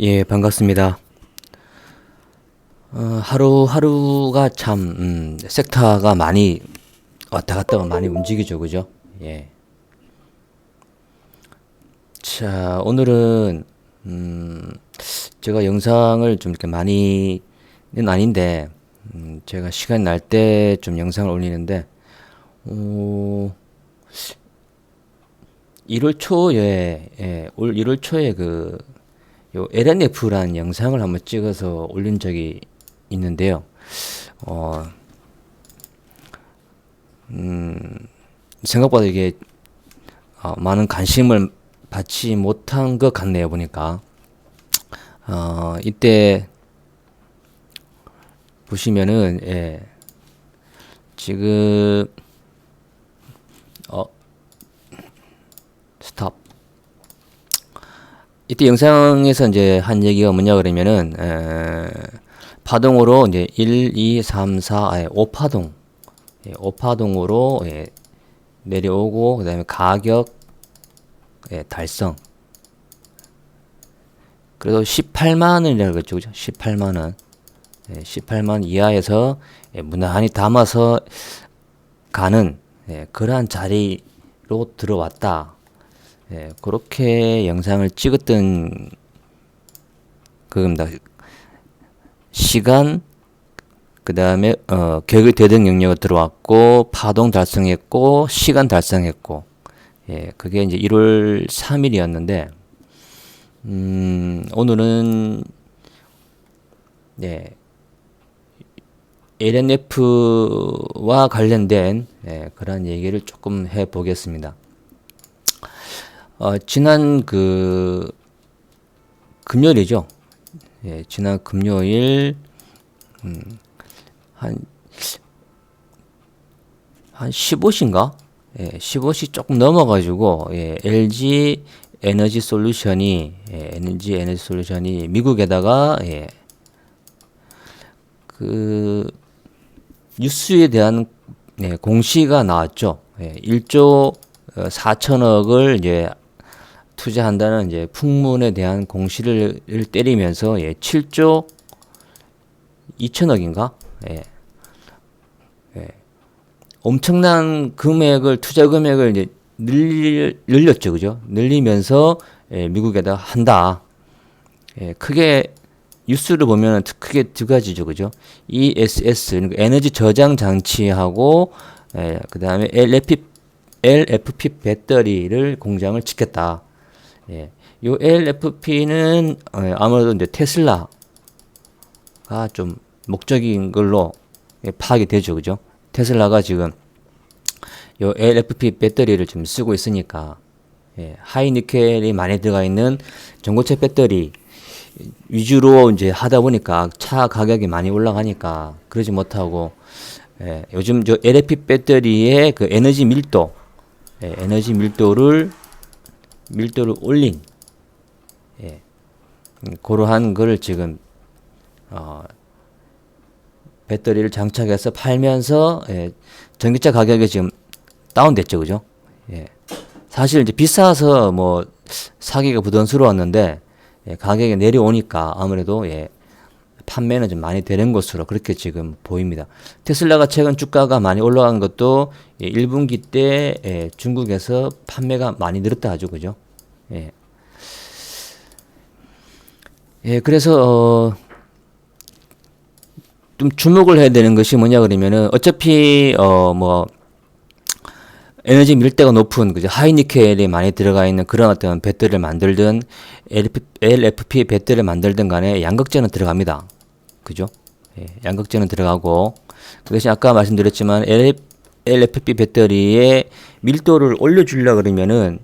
예, 반갑습니다. 하루하루가 참, 섹터가 많이 왔다 갔다 많이 움직이죠, 그죠? 예. 자, 오늘은, 제가 영상을 좀 이렇게 많이는 아닌데, 제가 시간 날 때 좀 영상을 올리는데, 어, 1월 초에, 올 1월 초에 요 LNF라는 영상을 한번 찍어서 올린 적이 있는데요. 어, 생각보다 이게 많은 관심을 받지 못한 것 같네요, 보니까. 이때 보시면은, 지금, 어, 스탑. 이때 영상에서 이제 한 얘기가 뭐냐 그러면은, 파동으로 이제 1, 2, 3, 4, 5파동, 5파동으로 내려오고, 그 다음에 가격 달성. 그래도 18만 원이라고 그랬죠, 그죠? 18만 원. 18만 이하에서 무난히 담아서 가는 그러한 자리로 들어왔다. 그렇게 영상을 찍었던 그겁니다. 시간, 그 다음에 격의 대등 영역으로 들어왔고 파동 달성했고 시간 달성했고 그게 이제 1월 3일이었는데 오늘은 LNF와 관련된 그런 얘기를 조금 해 보겠습니다. 지난 금요일이죠. 지난 금요일 한, 한 15시인가? 15시 조금 넘어가지고 LG 에너지 솔루션이 미국에다가 그 뉴스에 대한 공시가 나왔죠. 1조 4천억을 이제 투자한다는 이제 풍문에 대한 공시를 때리면서 7조 2천억인가? 엄청난 금액을 투자 금액을 이제 늘렸죠, 그죠? 늘리면서 미국에다 한다. 크게 뉴스를 보면 크게 두 가지죠, 그죠? ESS 그러니까 에너지 저장 장치하고 그 다음에 LFP 배터리를 공장을 짓겠다. 요 LFP는 아무래도 이제 테슬라가 좀 목적인 걸로 파악이 되죠, 그죠? 테슬라가 지금 요 LFP 배터리를 좀 쓰고 있으니까 하이 니켈이 많이 들어가 있는 전고체 배터리 위주로 이제 하다 보니까 차 가격이 많이 올라가니까 그러지 못하고 요즘 저 LFP 배터리의 그 에너지 밀도를 올린 그러한 걸 지금 배터리를 장착해서 팔면서 전기차 가격이 지금 다운됐죠, 그죠? 사실 이제 비싸서 뭐 사기가 부담스러웠는데 가격이 내려오니까 아무래도 판매는 좀 많이 되는 것으로 그렇게 지금 보입니다. 테슬라가 최근 주가가 많이 올라간 것도 1분기 때 중국에서 판매가 많이 늘었다 하죠, 그죠? 그래서 좀 주목을 해야 되는 것이 뭐냐 그러면은 어차피 뭐 에너지 밀도가 높은 그죠 하이니켈이 많이 들어가 있는 그런 어떤 배터리를 만들든 LFP 배터리를 만들든 간에 양극재는 들어갑니다. 그죠? 양극재는 들어가고 그 대신 아까 말씀드렸지만 LFP 배터리의 밀도를 올려주려 그러면은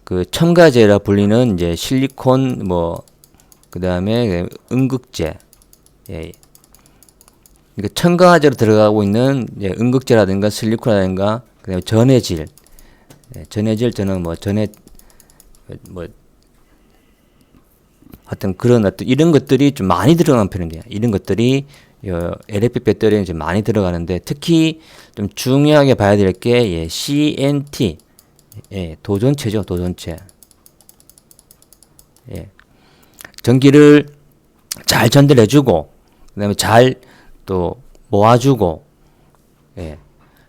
그 첨가제라 불리는 이제 실리콘 뭐 그다음에 음극재 그러니까 첨가제로 들어가고 있는 음극재라든가 실리콘이라든가 그다음에 전해질 저는 뭐 하여튼 그런 어떤 이런 것들이 좀 많이 들어가는 편인데요. 이런 것들이 LFP 배터리에 이제 많이 들어가는데 특히 좀 중요하게 봐야 될 게 CNT 도전체죠, 도전체. 전기를 잘 전달해주고, 그 다음에 잘 또 모아주고, 예.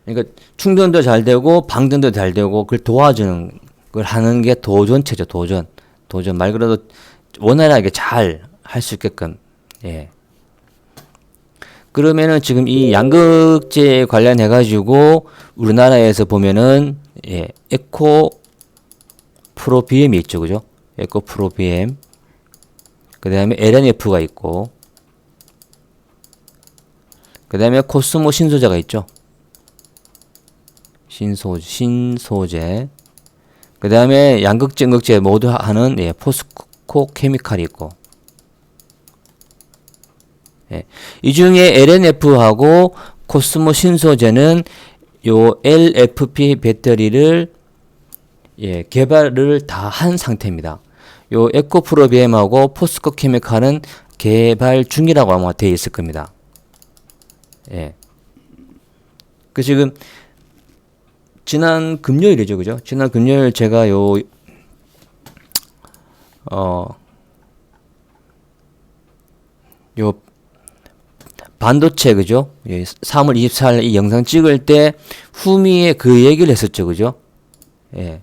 그러니까 충전도 잘 되고, 방전도 잘 되고, 그걸 도와주는 걸 하는 게 도전체죠, 도전. 도전. 말 그대로 원활하게 잘 할 수 있게끔, 예. 그러면은 지금 이 양극재 관련해가지고, 우리나라에서 보면은, 예, 에코 프로 BM이 있죠, 그죠? 에코 프로 BM. 그 다음에 LNF가 있고, 그 다음에 코스모 신소재가 있죠. 신소재. 그 다음에 양극재, 음극재 모두 하는, 예, 포스코 케미칼이 있고, 예. 이 중에 LNF하고 코스모 신소재는 요 LFP 배터리를, 예, 개발을 다 한 상태입니다. 요 에코프로비엠하고 포스코 케미칼은 개발 중이라고 아마 되어 있을 겁니다. 예. 그 지금 지난 금요일이죠, 그죠? 지난 금요일 제가 요 반도체, 그죠? 예, 3월 24일 이 영상 찍을 때 후미에 그 얘기를 했었죠, 그죠? 예.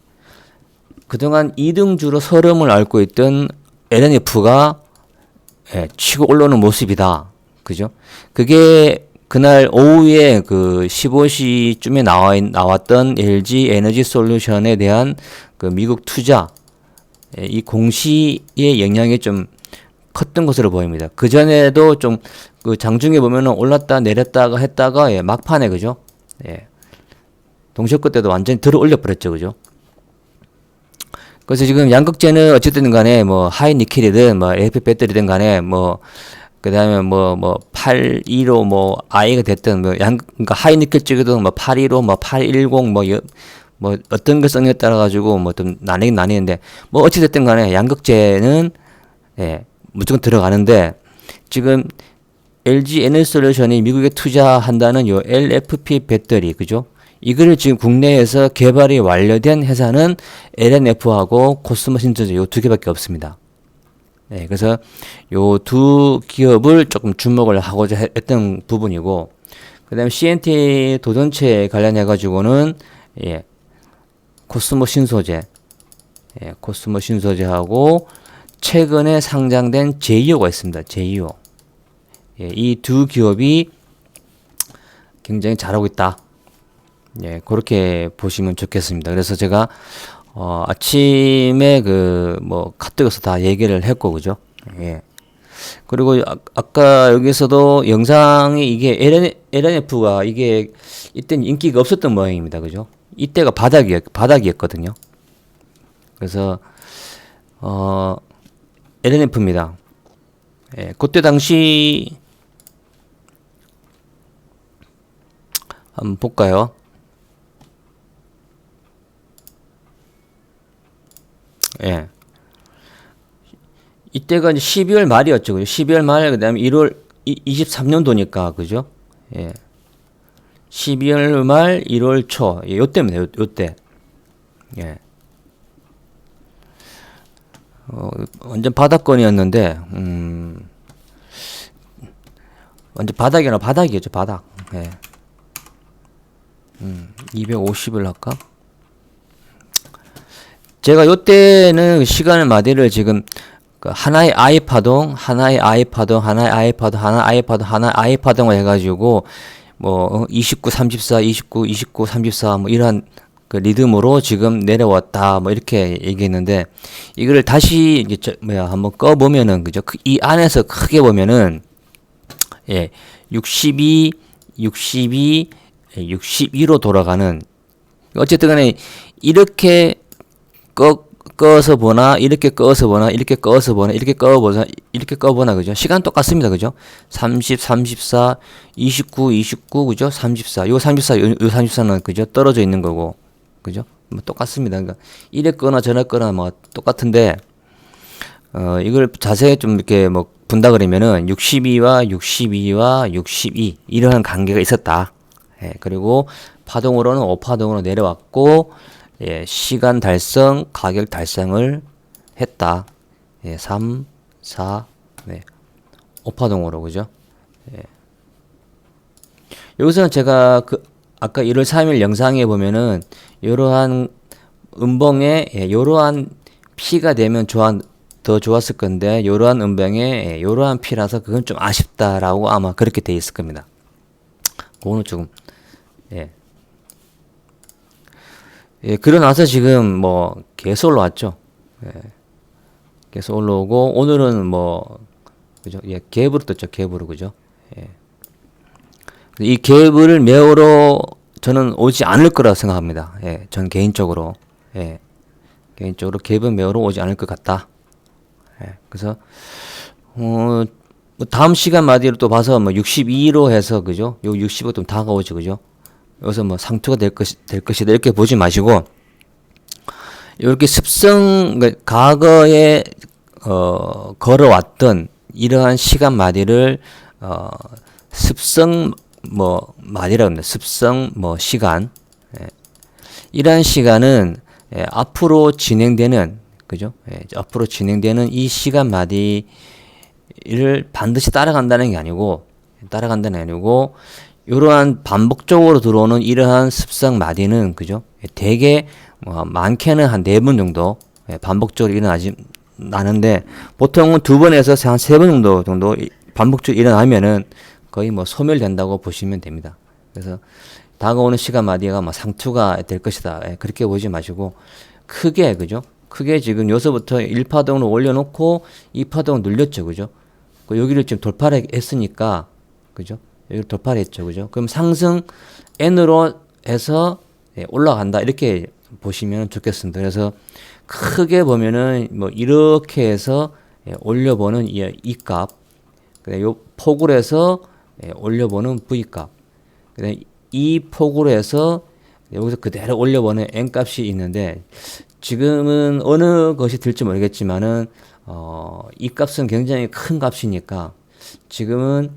그동안 2등주로 서름을 앓고 있던 LNF가, 예, 치고 올라오는 모습이다. 그죠? 그게 그날 오후에 그 15시쯤에 나왔던 LG 에너지 솔루션에 대한 그 미국 투자, 예, 이 공시의 영향이 좀 컸던 것으로 보입니다. 그 전에도 좀 그 장중에 보면은 올랐다 내렸다가 했다가, 예, 막판에, 그죠? 예. 동시효과 때도 완전히 들어 올려 버렸죠, 그죠? 그래서 지금 양극재는 어쨌든 간에 뭐 하이 니켈이든 뭐 LFP 배터리든 간에 뭐 그다음에 뭐 825 뭐 I가 됐든 뭐 그러니까 하이 니켈 쪽에도 뭐 815 뭐 810 뭐 어떤 걸 썼냐에 따라 가지고 뭐 좀 나뉘긴 나뉘는데 뭐 어찌 됐든 간에 양극재는, 예, 무조건 들어가는데 지금 LG 에너지솔루션이 미국에 투자한다는 요 LFP 배터리, 그죠? 이거를 지금 국내에서 개발이 완료된 회사는 LNF하고 코스모 신소재 요 두 개밖에 없습니다. 네, 그래서 요 두 기업을 조금 주목을 하고자 했던 부분이고, 그 다음에 CNT 도전체 관련해 가지고는, 예, 코스모 신소재, 예, 코스모 신소재하고 최근에 상장된 제이오가 있습니다. 제이오. 예, 이 두 기업이 굉장히 잘하고 있다. 예, 그렇게 보시면 좋겠습니다. 그래서 제가, 아침에 뭐, 카톡에서 다 얘기를 했고, 그죠? 예. 그리고 아까 여기서도 영상이 이게 LNF가 이게 이때는 인기가 없었던 모양입니다. 그죠? 이때가 바닥이었거든요. 그래서, LNF입니다. 예, 그때 당시, 한번 볼까요? 예. 이때가 이제 12월 말이었죠. 그죠? 12월 말, 그 다음에 1월 23년도니까, 그죠? 예. 12월 말, 1월 초. 예, 요때입니다. 요때. 예. 완전 바닥권이었는데, 완전 바닥이었죠. 바닥. 예. 250을 할까? 제가 요때는 시간을 마디를 지금 하나의 아이파동, 하나의 아이파동, 하나의 아이파동, 하나의 아이파동, 하나의 아이파동을 해가지고 뭐 29, 34, 29, 29, 34 뭐 이런 그 리듬으로 지금 내려왔다 뭐 이렇게 얘기했는데 이거를 다시 이제 한번 꺼 보면은 그죠? 이 안에서 크게 보면은 예, 62, 62, 62로 돌아가는 어쨌든 간에 이렇게 꺼서 보나 이렇게 꺼서 보나 이렇게 꺼서 보나 이렇게 꺼보나 이렇게 꺼보나 그죠? 시간 똑같습니다. 그죠? 30, 34, 29, 29 그죠? 34. 요 34는 그죠? 떨어져 있는 거고. 그죠? 뭐 똑같습니다. 그러니까 이래 거나 저래 거나 뭐 똑같은데 이걸 자세히 좀 이렇게 뭐 분다 그러면은 62와 62와 62 이러한 관계가 있었다. 예, 그리고 파동으로는 5파동으로 내려왔고 예, 시간 달성, 가격 달성을 했다. 예, 3, 4, 네. 5파동으로, 그죠? 예. 여기서는 제가 아까 1월 3일 영상에 보면은, 이러한 음봉에, 이러한 P가 되면 더 좋았을 건데, 이러한 음봉에, 이러한 P라서 그건 좀 아쉽다라고 아마 그렇게 돼 있을 겁니다. 그거는 조금, 예. 예, 그러고 나서 지금 뭐, 계속 올라왔죠. 예. 계속 올라오고, 오늘은 뭐, 그죠? 예, 갭으로 떴죠, 갭으로, 그죠? 예. 이 갭을 메우러 저는 오지 않을 거라 생각합니다. 예, 전 개인적으로. 예, 개인적으로 갭은 메우러 오지 않을 것 같다. 예, 그래서, 뭐 다음 시간 마디로 또 봐서 뭐 62로 해서, 그죠? 요 60이 좀 다가오죠, 그죠? 여기서 뭐 상투가 될 것이다. 이렇게 보지 마시고, 이렇게 그러니까 과거에, 걸어왔던 이러한 시간 마디를, 습성, 말이라고 합니다. 습성, 시간. 예. 이러한 시간은, 앞으로 진행되는, 그죠? 앞으로 진행되는 이 시간 마디를 반드시 따라간다는 게 아니고, 이러한 반복적으로 들어오는 이러한 습성 마디는, 그죠? 대개, 많게는 한 4번 정도, 반복적으로 나는데, 보통은 2번에서 한 3번 정도 반복적으로 일어나면은, 거의 소멸된다고 보시면 됩니다. 그래서 다가오는 시간 마디가 상투가 될 것이다. 그렇게 보지 마시고 크게, 그죠? 크게 지금 여기서부터 1파동으로 올려놓고 2파동을 눌렸죠, 그죠? 여기를 지금 돌파를 했으니까, 그죠? 여기를 돌파를 했죠, 그죠? 그럼 상승 N으로 해서 올라간다, 이렇게 보시면 좋겠습니다. 그래서 크게 보면은 이렇게 해서 올려보는 이 값, 요 폭으로 해서 올려보는 V값. 이 폭으로 해서 여기서 그대로 올려보는 N값이 있는데, 지금은 어느 것이 될지 모르겠지만은, 이 값은 굉장히 큰 값이니까, 지금은,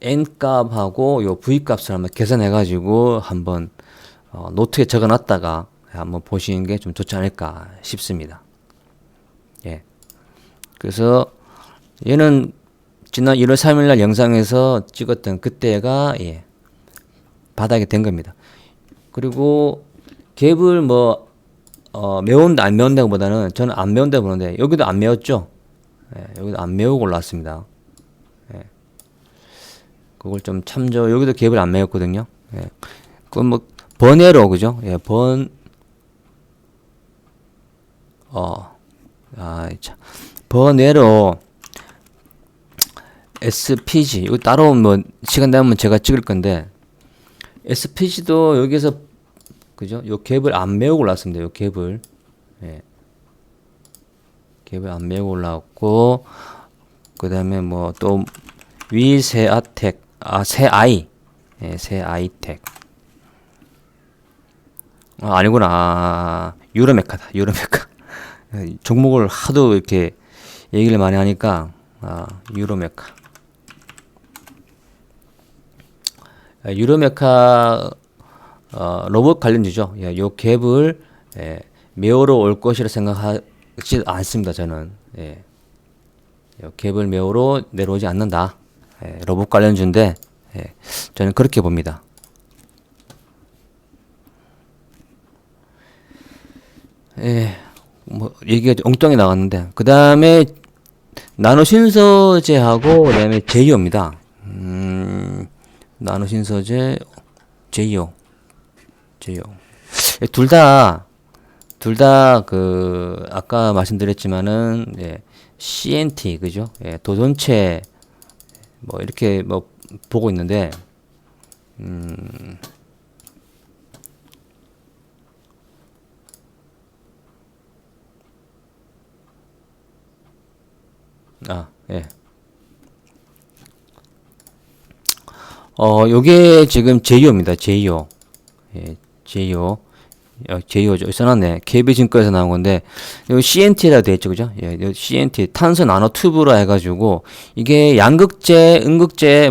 N값하고 요 V값을 한번 계산해가지고 한번, 노트에 적어 놨다가 한번 보시는 게 좀 좋지 않을까 싶습니다. 예. 그래서, 얘는 지난 1월 3일날 영상에서 찍었던 그때가 바닥이 된 겁니다. 그리고 갭을 메운다 안 메운다고 보다는 저는 안 메운다고 보는데, 여기도 안 메웠죠. 여기도 안 메우고 올라왔습니다. 그걸 좀 여기도 갭을 안 메웠거든요. 그건 번외로, 그죠? 번외로 SPG, 이거 따로 시간 되면 제가 찍을 건데, SPG도 여기서, 그죠? 요 갭을 안 메우고 올라왔습니다. 요 갭을. 갭을 안 메우고 올라왔고, 그 다음에 또, 세아텍, 세아이. 세아이텍. 아니구나. 유로메카다. 유로메카. 종목을 하도 이렇게 얘기를 많이 하니까, 유로메카. 유로메카, 로봇 관련주죠. 요 갭을, 메우러 올 것이라 생각하지 않습니다, 저는. 요 갭을 메우러 내려오지 않는다. 로봇 관련주인데, 저는 그렇게 봅니다. 얘기가 엉뚱하게 나갔는데, 그 다음에, 나노신소재하고, 그 다음에 제이오입니다. 나노신소재, 제이오. 아까 말씀드렸지만은, CNT, 그죠? 도전체, 이렇게 보고 있는데, 요게 지금 제이오입니다. 제이오. 제이오. 제이오죠. 써놨네. KB증권에서 나온 건데, 요 CNT라 되어있죠. 그죠? 요 CNT, 탄소 나노 튜브라 해가지고, 이게 양극재, 음극재,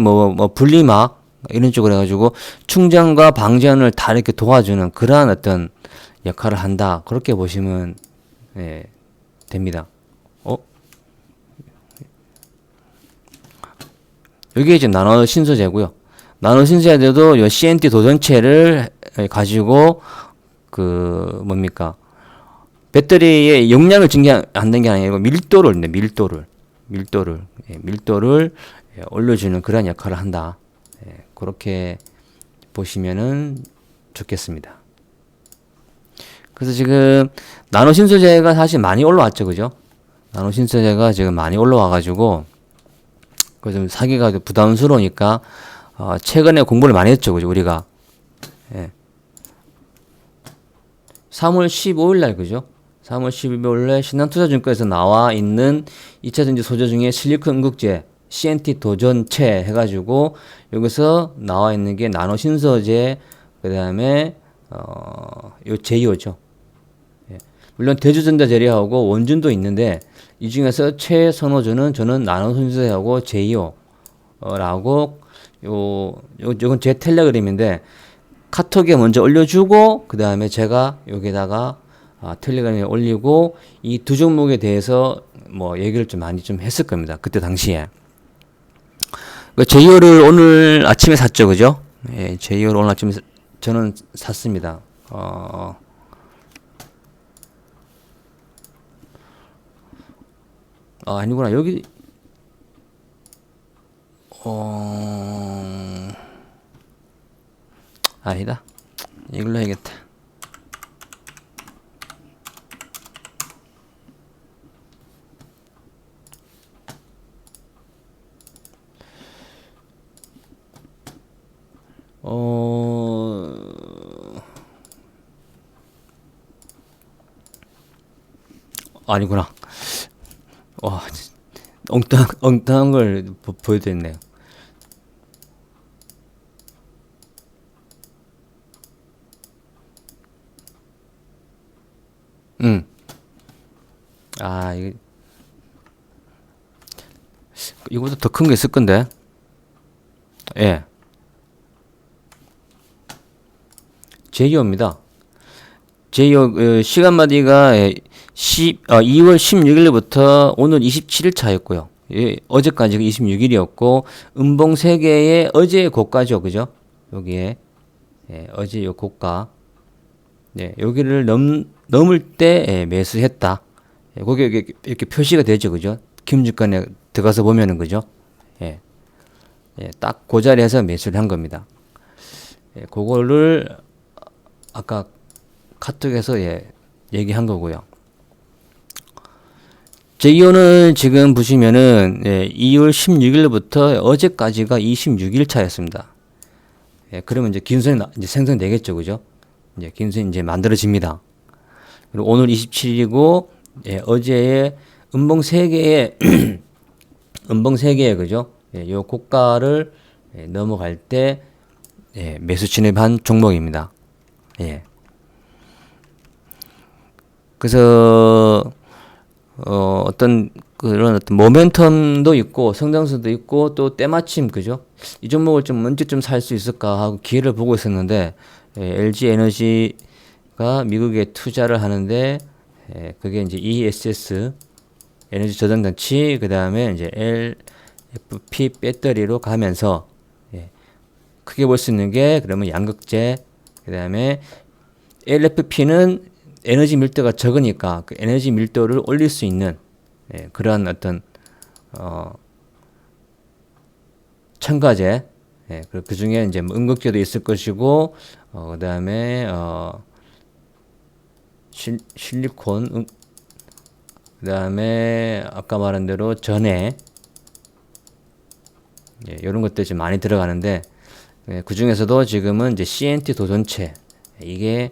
분리막, 이런 쪽으로 해가지고, 충전과 방전을 다 이렇게 도와주는 그러한 어떤 역할을 한다. 그렇게 보시면, 됩니다. 여기 지금 나노 신소재고요. 나노 신소재도 요 CNT 도전체를 가지고 그 뭡니까? 배터리의 용량을 증가한다는 게 아니고 밀도를 올려주는 그런 역할을 한다. 그렇게 보시면은 좋겠습니다. 그래서 지금 나노 신소재가 사실 많이 올라왔죠, 그죠? 나노 신소재가 지금 많이 올라와가지고 그 좀 사기가 부담스러우니까 최근에 공부를 많이 했죠, 그죠? 우리가 3월 15일 날, 그죠? 3월 15일 날 신한투자증권에서 나와 있는 2차전지 소재 중에 실리콘 음극재 CNT 도전체 해가지고 여기서 나와 있는 게 나노 신소재, 그 다음에 요 제이오죠. 물론 대주전자 제리하고 원준도 있는데 이 중에서 최선호주는 저는 나노 신소재하고 제이오라고 요건 제 텔레그램인데 카톡에 먼저 올려주고 그 다음에 제가 여기다가 텔레그램에 올리고 이 두 종목에 대해서 뭐 얘기를 좀 많이 좀 했을 겁니다. 그때 당시에. 제이오를 오늘 아침에 샀죠, 그죠? 예, 제이오를 오늘 아침에 저는 샀습니다. 아니구나. 여기 아니다. 이걸로 해야겠다. 아니구나. 와, 엉뚱한 걸 보여드렸네요. 이거보다 더 큰 게 있을 건데. 예. 제이오입니다. 제이오, 시간마디가 2월 16일부터 오늘 27일 차였고요. 예, 어제까지가 26일이었고, 음봉 3개의 어제의 고가죠. 그죠? 여기에. 예, 어제 요 고가. 네, 여기를 넘을 때 매수했다. 예, 거기 이렇게 표시가 되죠. 그죠? 김주권에 들어가서 보면은 그죠? 예. 예, 딱 그 자리에서 매수를 한 겁니다. 예, 그거를 아까 카톡에서 얘기한 거고요. 제이오는 지금 보시면은 2월 16일부터 어제까지가 26일 차였습니다. 그러면 이제 긴선이 이제 생성되겠죠, 그죠? 이제 긴선이 이제 만들어집니다. 그리고 오늘 27일이고 어제의 음봉 3개의 음봉 3개의 그죠? 요 고가를 넘어갈 때 매수 진입한 종목입니다. 그래서 어떤 그런 어떤 모멘텀도 있고 성장수도 있고 또 때마침 그죠? 이 종목을 좀 언제쯤 살 수 있을까 하고 기회를 보고 있었는데 LG 에너지가 미국에 투자를 하는데 그게 이제 ESS 에너지 저장 장치 그 다음에 이제 LFP 배터리로 가면서 크게 볼 수 있는 게 그러면 양극재 그 다음에 LFP는 에너지 밀도가 적으니까 그 에너지 밀도를 올릴 수 있는 그러한 어떤 첨가제 그 중에 이제 뭐 음극재도 있을 것이고 그 다음에 실리콘 그 다음에 아까 말한 대로 전해 이런 것들이 좀 많이 들어가는데 그 중에서도 지금은 이제 CNT 도전체 이게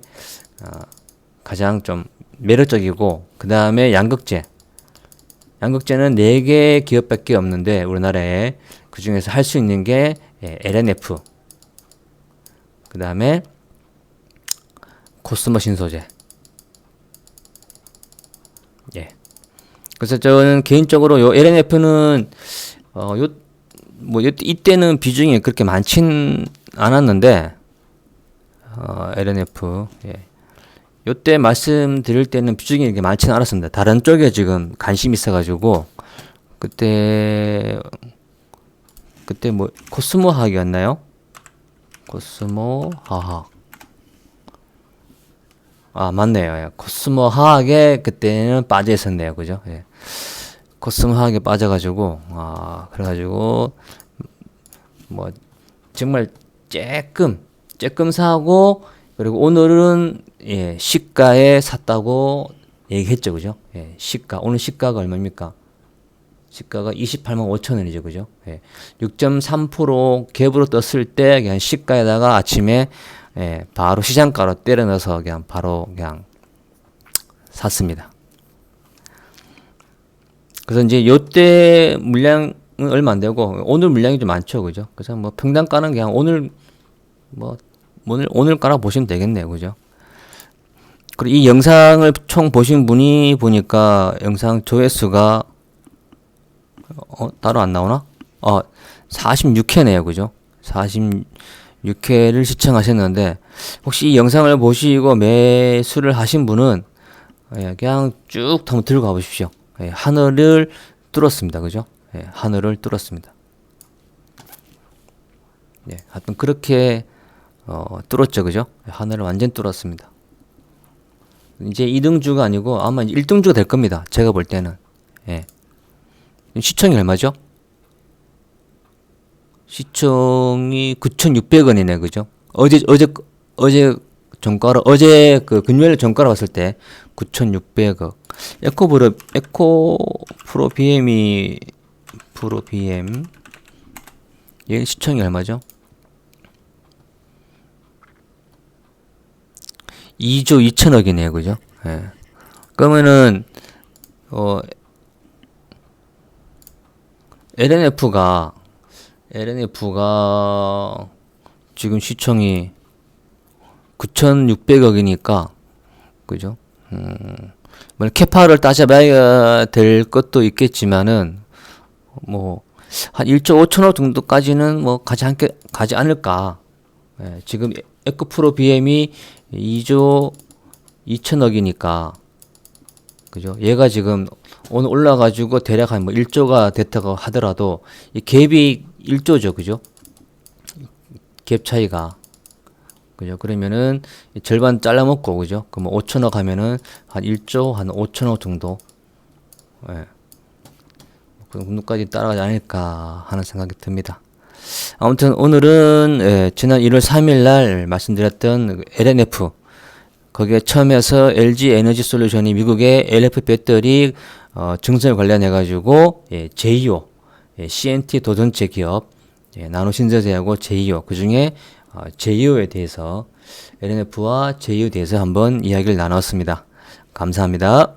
가장 좀 매력적이고 그 다음에 양극재는 4개 기업밖에 없는데 우리나라에 그 중에서 할 수 있는 게 LNF 그 다음에 코스모 신소재 그래서 저는 개인적으로 요 LNF는 이때는 비중이 그렇게 많진 않았는데 LNF 요때 말씀드릴 때는 비중이 이렇게 많지는 않았습니다. 다른 쪽에 지금 관심이 있어가지고 그때 뭐 코스모 화학이었나요? 코스모 화학. 아, 맞네요. 예. 코스모 화학에 그때는 빠져 있었네요. 그죠? 예. 코스모 화학에 빠져가지고, 그래가지고, 뭐, 정말 쬐끔 사고, 그리고 오늘은, 예, 시가에 샀다고 얘기했죠. 그죠? 예, 시가. 오늘 시가가 얼마입니까? 시가가 28만 5천 원이죠. 그죠? 예, 6.3% 갭으로 떴을 때, 그냥 시가에다가 아침에, 예, 바로 시장가로 때려 넣어서 그냥 샀습니다. 그래서 이제 요때 물량은 얼마 안 되고 오늘 물량이 좀 많죠. 그죠? 그래서 뭐 평단가는 그냥 오늘 가라 보시면 되겠네요. 그죠? 그리고 이 영상을 총 보신 분이 보니까 영상 조회수가 따로 안 나오나? 46회네요. 그죠? 46회를 시청하셨는데 혹시 이 영상을 보시고 매수를 하신 분은 그냥 쭉 한번 들고 가보십시오. 하늘을 뚫었습니다. 그죠? 하늘을 뚫었습니다. 하여튼 그렇게 뚫었죠. 그죠? 하늘을 완전 뚫었습니다. 이제 2등주가 아니고 아마 1등주가 될 겁니다. 제가 볼 때는. 시청이 얼마죠? 시청이 9,600원이네. 그죠? 어제 그 금요일 종가로 봤을 때 9,600억. 에코프로 BM 얘 시청이 얼마죠? 2조 2천억이네요. 그죠? 예. 그러면은 LNF가 지금 시청이 9,600억이니까 그죠? 뭐 캐파를 따져봐야 될 것도 있겠지만은 뭐 한 1조 5천억 정도까지는 뭐 가지 않을까. 지금 에코프로 BM이 2조 2천억이니까 그죠? 얘가 지금 오늘 올라가지고 대략 한 뭐 1조가 됐다고 하더라도 이 갭이 1조죠. 그죠? 갭 차이가 그죠? 그러면은 절반 잘라먹고 그죠? 그럼 5천억 하면은 한 1조 한 5천억 정도 그 정도까지 따라가지 않을까 하는 생각이 듭니다. 아무튼 오늘은 지난 1월 3일 날 말씀드렸던 LNF 거기에 처음에서 LG 에너지 솔루션이 미국의 LF 배터리 증설 관련해 가지고 제이오 CNT 도전체 기업 나노신소재하고 제이오 그중에 제이오에 대해서 LNF와 제이오에 대해서 한번 이야기를 나눴습니다. 감사합니다.